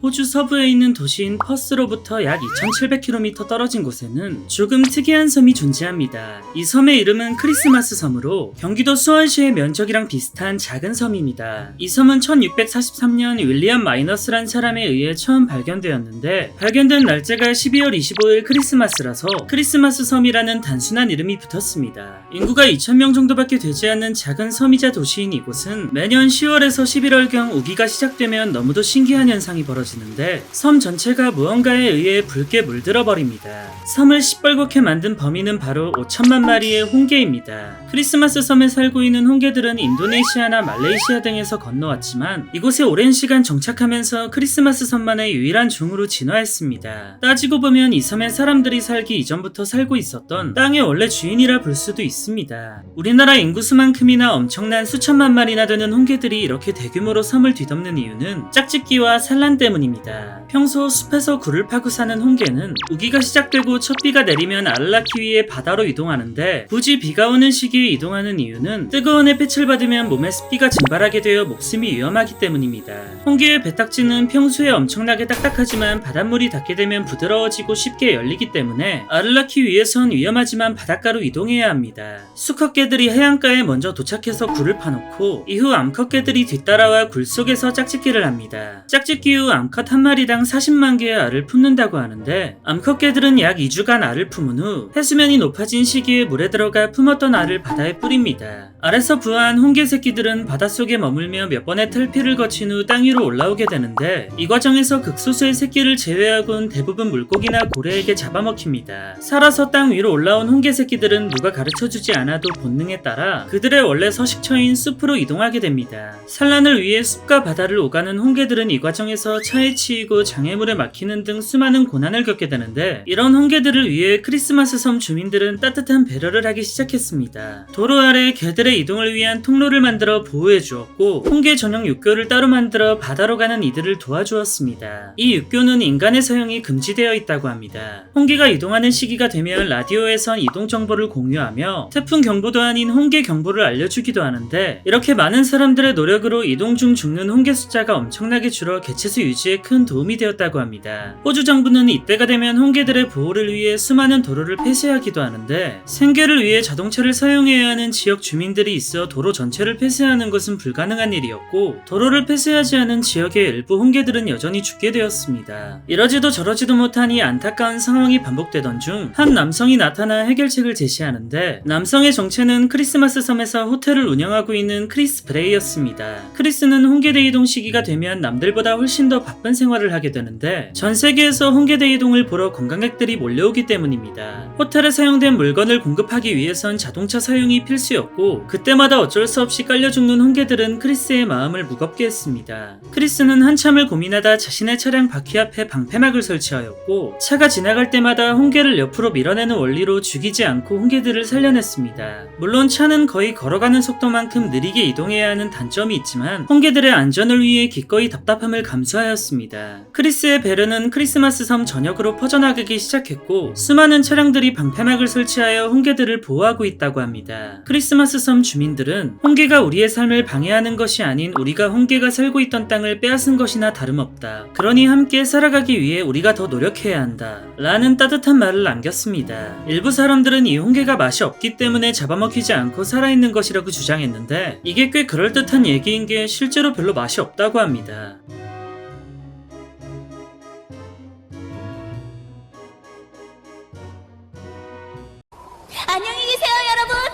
호주 서부에 있는 도시인 퍼스로부터 약 2700km 떨어진 곳에는 조금 특이한 섬이 존재합니다. 이 섬의 이름은 크리스마스 섬으로 경기도 수원시의 면적이랑 비슷한 작은 섬입니다. 이 섬은 1643년 윌리엄 마이너스란 사람에 의해 처음 발견되었는데, 발견된 날짜가 12월 25일 크리스마스라서 크리스마스 섬이라는 단순한 이름이 붙었습니다. 인구가 2000명 정도밖에 되지 않는 작은 섬이자 도시인 이곳은 매년 10월에서 11월경 우기가 시작되면 너무도 신기한 현상이 벌어지는데, 섬 전체가 무언가에 의해 붉게 물들어 버립니다. 섬을 시뻘겋게 만든 범인은 바로 5천만 마리의 홍게입니다. 크리스마스 섬에 살고 있는 홍게들은 인도네시아나 말레이시아 등에서 건너왔지만 이곳에 오랜 시간 정착하면서 크리스마스 섬만의 유일한 종으로 진화했습니다. 따지고 보면 이 섬에 사람들이 살기 이전부터 살고 있었던 땅의 원래 주인이라 볼 수도 있습니다. 우리나라 인구수만큼이나 엄청난 수천만 마리나 되는 홍게들이 이렇게 대규모로 섬을 뒤덮는 이유는 짝짓기와 산란 때문입니다. 평소 숲에서 굴을 파고 사는 홍게는 우기가 시작되고 첫 비가 내리면 알을 낳기 위해 바다로 이동하는데, 굳이 비가 오는 시기에 이동하는 이유는 뜨거운 햇빛을 받으면 몸에 습기가 증발하게 되어 목숨이 위험하기 때문입니다. 홍게의 배딱지는 평소에 엄청나게 딱딱하지만 바닷물이 닿게 되면 부드러워지고 쉽게 열리기 때문에 알을 낳기 위해선 위험하지만 바닷가로 이동해야 합니다. 수컷개들이 해안가에 먼저 도착해서 굴을 파놓고 이후 암컷개들이 뒤따라와 굴 속에서 짝짓기를 합니다. 짝짓기 후 암컷 한 마리당 40만 개의 알을 품는다고 하는데, 암컷개들은 약 2주간 알을 품은 후 해수면이 높아진 시기에 물에 들어가 품었던 알을 바다에 뿌립니다. 알에서 부화한 홍게 새끼들은 바닷속에 머물며 몇 번의 탈피를 거친 후 땅 위로 올라오게 되는데, 이 과정에서 극소수의 새끼를 제외하고는 대부분 물고기나 고래에게 잡아먹힙니다. 살아서 땅 위로 올라온 홍게 새끼들은 누가 가르쳐주지 않아도 본능에 따라 그들의 원래 서식처인 숲으로 이동하게 됩니다. 산란을 위해 숲과 바다를 오가는 홍게들은 이 과정에서 차에 치이고 장애물에 막히는 등 수많은 고난을 겪게 되는데, 이런 홍게들을 위해 크리스마스 섬 주민들은 따뜻한 배려를 하기 시작했습니다. 도로 아래 개들의 이동을 위한 통로를 만들어 보호해 주었고, 홍게 전용 육교를 따로 만들어 바다로 가는 이들을 도와주었습니다. 이 육교는 인간의 사용이 금지되어 있다고 합니다. 홍게가 이동하는 시기가 되면 라디오에선 이동 정보를 공유하며 태풍 경보도 아닌 홍게 경보를 알려주기도 하는데, 이렇게 많은 사람들의 노력으로 이동 중 죽는 홍게 숫자가 엄청나게 줄어 개체수 유지에 큰 도움이 되었다고 합니다. 호주 정부는 이때가 되면 홍게들의 보호를 위해 수많은 도로를 폐쇄하기도 하는데, 생계를 위해 자동차를 사용해야 하는 지역 주민들이 있어 도로 전체를 폐쇄하는 것은 불가능한 일이었고, 도로를 폐쇄하지 않은 지역의 일부 홍게들은 여전히 죽게 되었습니다. 이러지도 저러지도 못한 이 안타까운 상황이 반복되던 중 한 남성이 나타나 해결책을 제시하는데, 남성의 정체는 크리스마스 섬에서 호텔을 운영하고 있는 크리스 브레이였습니다. 크리스는 홍게대 이동 시기가 되면 남들보다 훨씬 더 바쁜 생활을 하게 되는데, 전 세계에서 홍게대 이동을 보러 관광객들이 몰려오기 때문입니다. 호텔에 사용된 물건을 공급하기 위해선 자동차 사용이 필수였고, 그때마다 어쩔 수 없이 깔려 죽는 홍게들은 크리스의 마음을 무겁게 했습니다. 크리스는 한참을 고민하다 자신의 차량 바퀴 앞에 방패막을 설치하였고, 차가 지나갈 때마다 홍게를 옆으로 밀어내는 원리로 죽이지 않고 홍게들을 살려냈습니다. 물론 차는 거의 걸어가는 속도만큼 느리게 이동해야 하는 단점이 있지만 홍게들의 안전을 위해 기꺼이 답답함을 감수하였습니다. 크리스의 배려는 크리스마스 섬 전역으로 퍼져나가기 시작했고, 수많은 차량들이 방패막을 설치하여 홍게들을 보호하고 있다고 합니다. 크리스마스 섬 주민들은 홍게가 우리의 삶을 방해하는 것이 아닌 우리가 홍게가 살고 있던 땅을 빼앗은 것이나 다름없다. 그러니 함께 살아가기 위해 우리가 더 노력해야 한다. 라는 따뜻한 말을 남겼습니다. 일부 사람들은 이 홍게가 맛이 없기 때문에 잡아먹히지 않고 살아있는 것이라고 주장했는데, 이게 꽤 그럴듯한 얘기인 게 실제로 별로 맛이 없다고 합니다. 안녕히 계세요, 여러분!